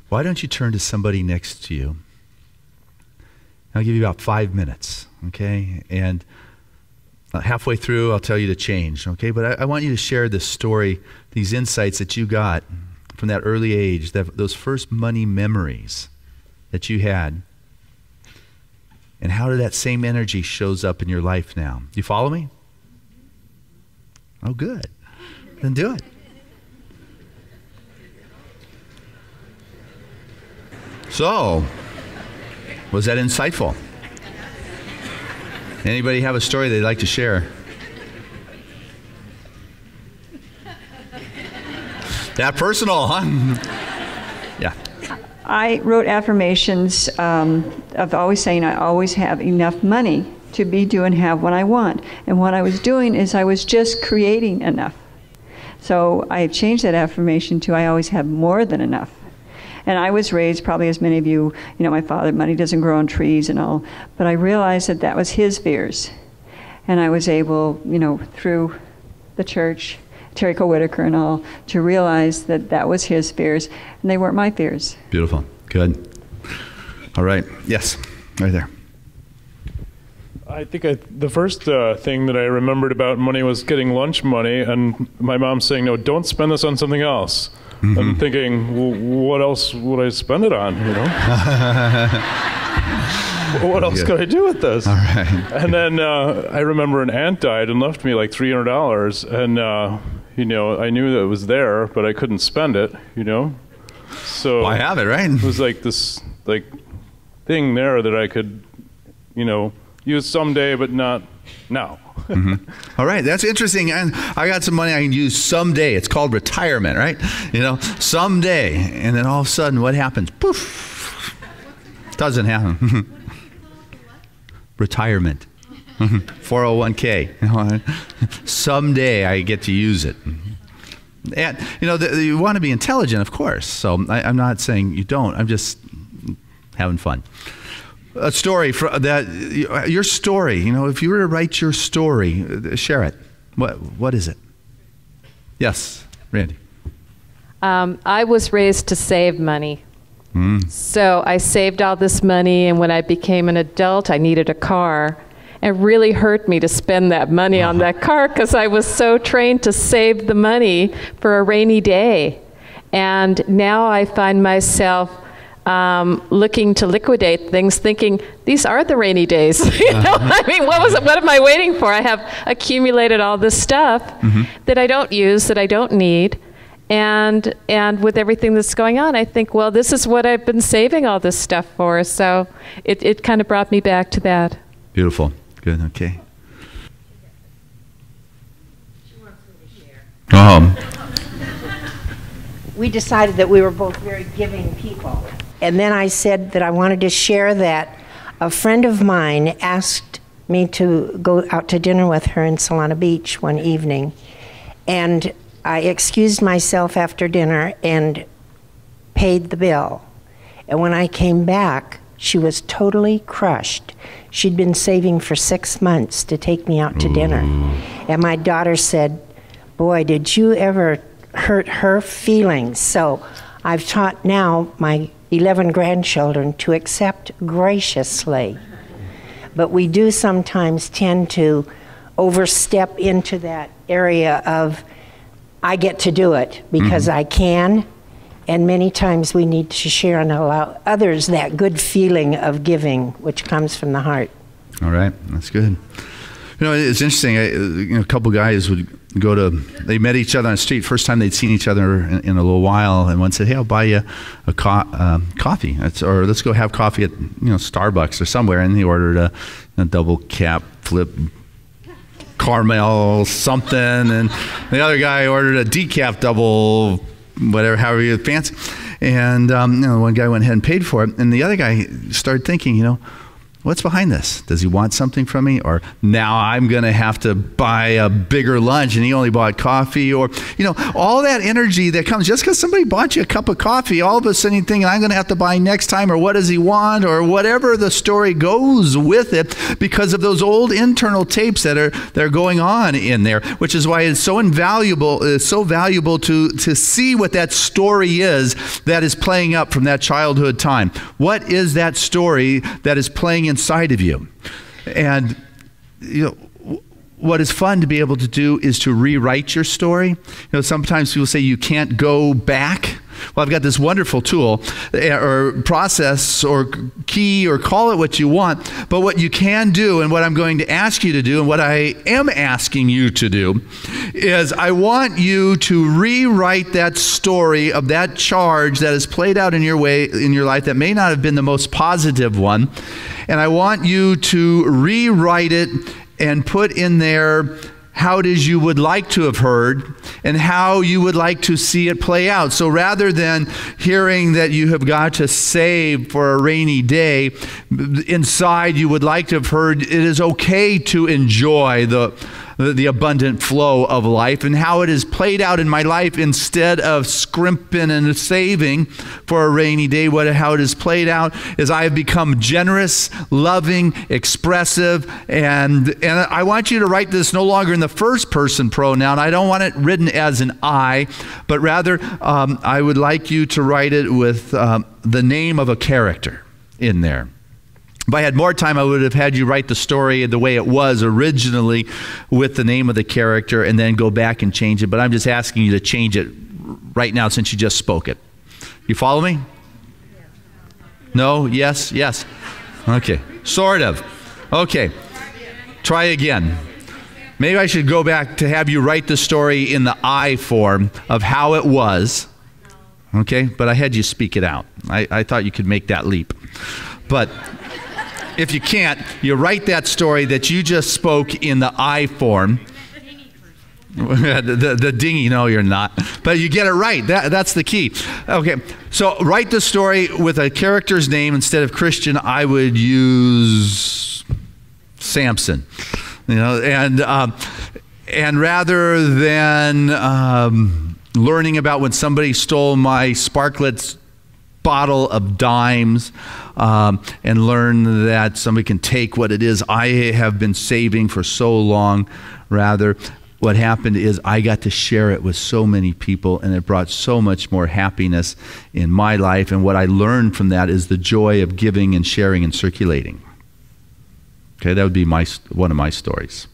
why don't you turn to somebody next to you? I'll give you about 5 minutes, okay? And halfway through, I'll tell you to change, okay? But I want you to share this story, these insights that you got from that early age, those first money memories that you had, and how that same energy shows up in your life now. Do you follow me? Oh, good. Then do it. So, was that insightful? Anybody have a story they'd like to share? That personal, huh? Yeah. I wrote affirmations of always saying I always have enough money to be, do, and have what I want. And what I was doing is I was just creating enough. So I changed that affirmation to I always have more than enough. And I was raised, probably as many of you, my father, money doesn't grow on trees and all, but I realized that that was his fears. And I was able, through the church, Terry Cole Whitaker and all, to realize that that was his fears, and they weren't my fears. Beautiful. Good. All right. Yes, right there. I think the first thing that I remembered about money was getting lunch money, and my mom saying, no, don't spend this on something else. Mm-hmm. I'm thinking, well, what else would I spend it on, What else could I do with this? All right. And then I remember an aunt died and left me like $300, and I knew that it was there, but I couldn't spend it, So I have it, right? It was like this thing there that I could, use someday, but not now. Mm-hmm. All right, that's interesting. And I got some money I can use someday. It's called retirement, right? Someday. And then all of a sudden, what happens? Poof. Doesn't happen. Retirement. 401k. Someday I get to use it. And, you want to be intelligent, of course. So I'm not saying you don't. I'm just having fun. A story your story. If you were to write your story, share it. What is it? Yes, Randy. I was raised to save money. So I saved all this money, and when I became an adult, I needed a car. It really hurt me to spend that money on that car because I was so trained to save the money for a rainy day. And now I find myself looking to liquidate things, thinking these are the rainy days. What am I waiting for? I have accumulated all this stuff that I don't use, that I don't need, and with everything that's going on, I think, well, this is what I've been saving all this stuff for. So it kind of brought me back to that. Beautiful. Good. Okay. She wants me to share. We decided that we were both very giving people. And then I said that I wanted to share that a friend of mine asked me to go out to dinner with her in Solana Beach one evening. And I excused myself after dinner and paid the bill. And when I came back, she was totally crushed. She'd been saving for 6 months to take me out to dinner. And my daughter said, boy, did you ever hurt her feelings? So I've taught now my 11 grandchildren to accept graciously. But we do sometimes tend to overstep into that area of, I get to do it because I can, and many times we need to share and allow others that good feeling of giving, which comes from the heart. All right, that's good. It's interesting. A couple guys would they met each other on the street, first time they'd seen each other in a little while, and one said, hey, I'll buy you a coffee, or let's go have coffee at Starbucks or somewhere, and he ordered a double cap flip caramel something, and the other guy ordered a decaf double whatever, however you fancy, and one guy went ahead and paid for it, and the other guy started thinking, well, what's behind this? Does he want something from me? Or now I'm going to have to buy a bigger lunch and he only bought coffee? Or, all that energy that comes just because somebody bought you a cup of coffee, all of a sudden you think, I'm going to have to buy next time, or what does he want, or whatever the story goes with it, because of those old internal tapes that are going on in there, which is why it's so invaluable. It's so valuable to see what that story is that is playing up from that childhood time. What is that story that is playing inside of you? And what is fun to be able to do is to rewrite your story. Sometimes people say you can't go back. Well, I've got this wonderful tool or process or key, or call it what you want. But what you can do, and what I'm going to ask you to do, and what I am asking you to do, is I want you to rewrite that story of that charge that is played out in your life that may not have been the most positive one. And I want you to rewrite it and put in there how it is you would like to have heard and how you would like to see it play out. So rather than hearing that you have got to save for a rainy day, inside you would like to have heard it is okay to enjoy the abundant flow of life, and how it is played out in my life instead of scrimping and saving for a rainy day. How it is played out is I have become generous, loving, expressive, and I want you to write this no longer in the first person pronoun. I don't want it written as an I, but rather I would like you to write it with the name of a character in there. If I had more time, I would have had you write the story the way it was originally with the name of the character and then go back and change it. But I'm just asking you to change it right now since you just spoke it. You follow me? No? Yes? Yes? Okay. Sort of. Okay. Try again. Maybe I should go back to have you write the story in the I form of how it was. Okay? But I had you speak it out. I thought you could make that leap. But if you can't, you write that story that you just spoke in the I form. The dingy, no, you're not. But you get it right. That's the key. Okay, so write the story with a character's name. Instead of Christian, I would use Samson. And rather than learning about when somebody stole my Sparklets bottle of dimes, and learn that somebody can take what it is I have been saving for so long. Rather, what happened is I got to share it with so many people, and it brought so much more happiness in my life. And what I learned from that is the joy of giving and sharing and circulating. Okay, that would be one of my stories.